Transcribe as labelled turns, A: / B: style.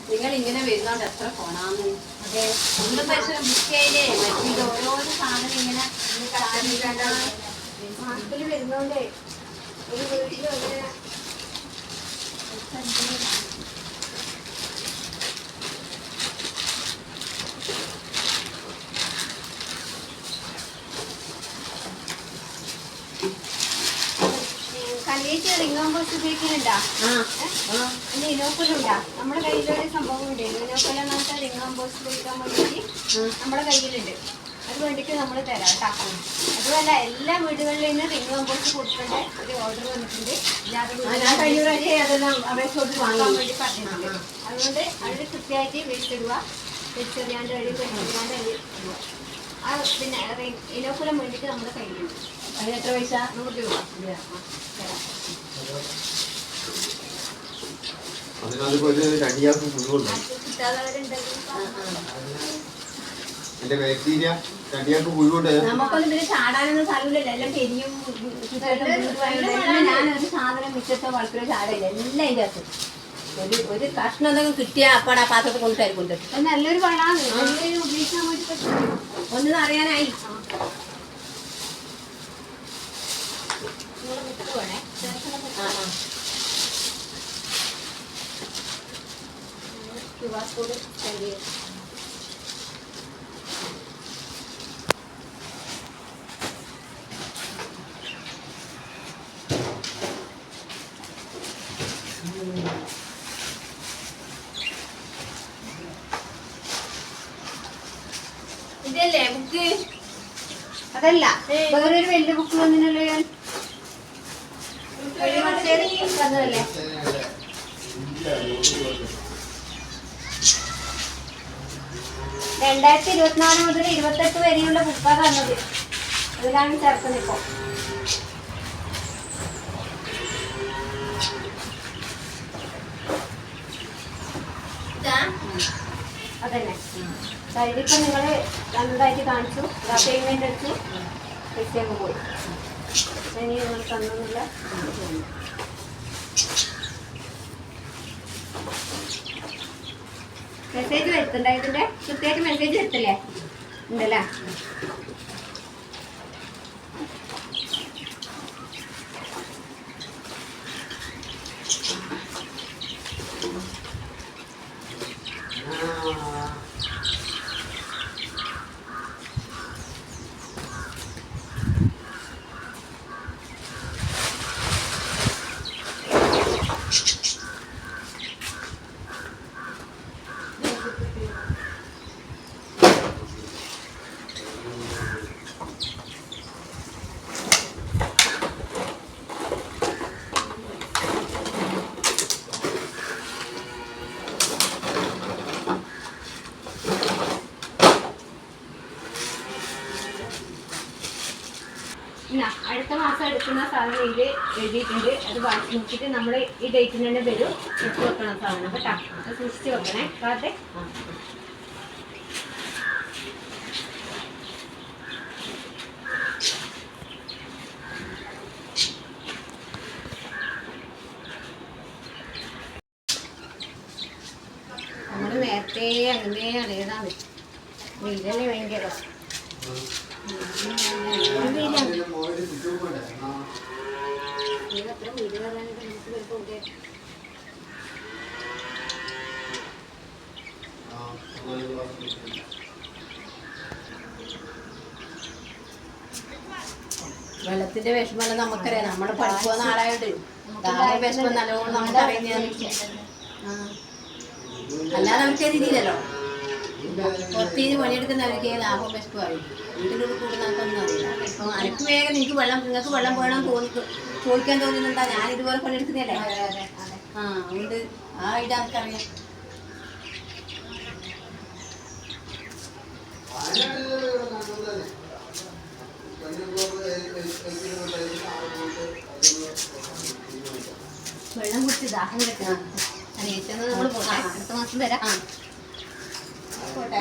A: നിങ്ങൾ ഇങ്ങനെ വരുന്നോണ്ട് എത്ര ഫോണാന്ന്. അതെ, ഒന്ന് പൈസ ബുക്ക് ചെയ്തേ മറ്റേ ഓരോരോ സാധനം ഇങ്ങനെ
B: മാസത്തിൽ വരുന്നോണ്ടേ ഒരു വീട്ടിലും അങ്ങനെ കല്ലേറ്റ് റിങ്ങോമ്പോസ് ഉപയോഗിക്കുന്നുണ്ടാ? ഇനോക്കുലുണ്ടാ? നമ്മുടെ കയ്യിലൊരു സംഭവം ഉണ്ട്. ഇനോക്കുല എന്നൊക്കെ റിങ്ങോമ്പോസ് ഉപയോഗിക്കാൻ വേണ്ടിയിട്ട് നമ്മുടെ കയ്യിലുണ്ട്. അത് വേണ്ടിയിട്ട് നമ്മൾ തരാം കേട്ടോ. അതുമല്ല എല്ലാ വീടുകളിൽ നിന്ന് റിങ്ങോമ്പോസ് കൊടുക്കേണ്ട ഒരു ഓർഡർ വന്നിട്ടുണ്ട്.
A: അതെല്ലാം അപേക്ഷ വാങ്ങാൻ
B: വേണ്ടി പറഞ്ഞിട്ടുണ്ട്. അതുകൊണ്ട് അതിൽ കൃത്യമായിട്ട് വെച്ചിടുക. വെച്ചെറിയാണ്ട് അഴി വെച്ചെറിയാണ്ട് അഴി ഇടുക. ആ പിന്നെ ഇനോക്കുലം വേണ്ടിയിട്ട് നമ്മുടെ കയ്യിലുണ്ട്.
A: അതിന് എത്ര പൈസ?
B: 100 രൂപ തരാം.
A: നമുക്കൊന്നും പിന്നെ ചാടാനൊന്നും സ്ഥലമില്ലല്ലോ. എല്ലാം പെരിയും ഞാനൊരു സാധനം മിച്ചത്തോ വളർത്തോ ചാടയില്ല. എല്ലാം ഇതിന്റെ അകത്ത് ഒരു കഷ്ണം എന്തെങ്കിലും കിട്ടിയാൽ അപ്പാടെ ആ പാത്രത്തിൽ കൊണ്ടുതരും.
B: നല്ലൊരു വളമാണ്. ഉപയോഗിക്കാൻ വേണ്ടി പറ്റും.
A: ഒന്നും അറിയാനായി ഇതല്ലേ ബുക്ക്?
B: അതല്ല, വേറൊരു വലിയ ബുക്ക് വന്നില്ലല്ലോ. ഞാൻ തന്നതല്ലേ? 2024 മുതൽ 28 വരെയുള്ള ബുക്കാണ് തന്നത്. അതിലാണ് ചേർക്കുന്നത് ഇപ്പൊ. അതന്നെ ഇതിപ്പോ നിങ്ങള് നല്ലതായിട്ട് കാണിച്ചു. പേയ്മെന്റ് അടിച്ചു, പൈസ അങ്ങ് പോയി. ഇനി നിങ്ങൾ തന്നില്ല. മെസ്സേജ് വരുത്തുണ്ടോ? ഇതിന്റെ കൃത്യമായിട്ട് മെസ്സേജ് വരുത്തില്ലേ? ഉണ്ടല്ലേ? അടുത്ത മാസം എടുക്കുന്ന സാധനം ഇതിൽ എഴുതിയിട്ടുണ്ട്. അത് നോക്കിയിട്ട് നമ്മൾ ഈ ഡേറ്റിന് തന്നെ വരും. എടുത്ത് വെക്കണം സാധനം കേട്ടോ. അത് സൂക്ഷിച്ച് വെക്കണേ. കാട്ടെ നമ്മൾ നേരത്തെ അങ്ങനെ അറിയതാണ്. വെയിലല്ലേ ഭയങ്കര.
A: വെള്ളത്തിന്റെ വിഷമം നമുക്കറിയാം. നമ്മുടെ പഠിപ്പ് പോകുന്ന ആളായിട്ട് വിഷമം നല്ലോണം നമുക്ക് അറിയുന്ന. അല്ലാതെ അവർക്ക് രീതിയിലല്ലോ. പുറത്തേക്ക് പണിയെടുക്കുന്നവർക്ക് ലാഭം വിഷമം അറിയും. വീട്ടിലൂടെ കൂടി നമുക്കൊന്നും അറിയില്ല. ഇപ്പം അനക്ക് വേഗം നിങ്ങൾക്ക് വെള്ളം വേണം ചോദിക്കാൻ തോന്നുന്നുണ്ടാ? ഞാൻ ഇതുപോലെ പണിയെടുക്കുന്നതല്ലേ. അതുകൊണ്ട് ആ ഐഡിയ നമുക്കറിയാം.
B: വെള്ളം കുടിച്ച് ദാഹം കിട്ടണം. നമ്മൾ പോട്ടെ, അടുത്ത മാസം തരാം. പോട്ടെ.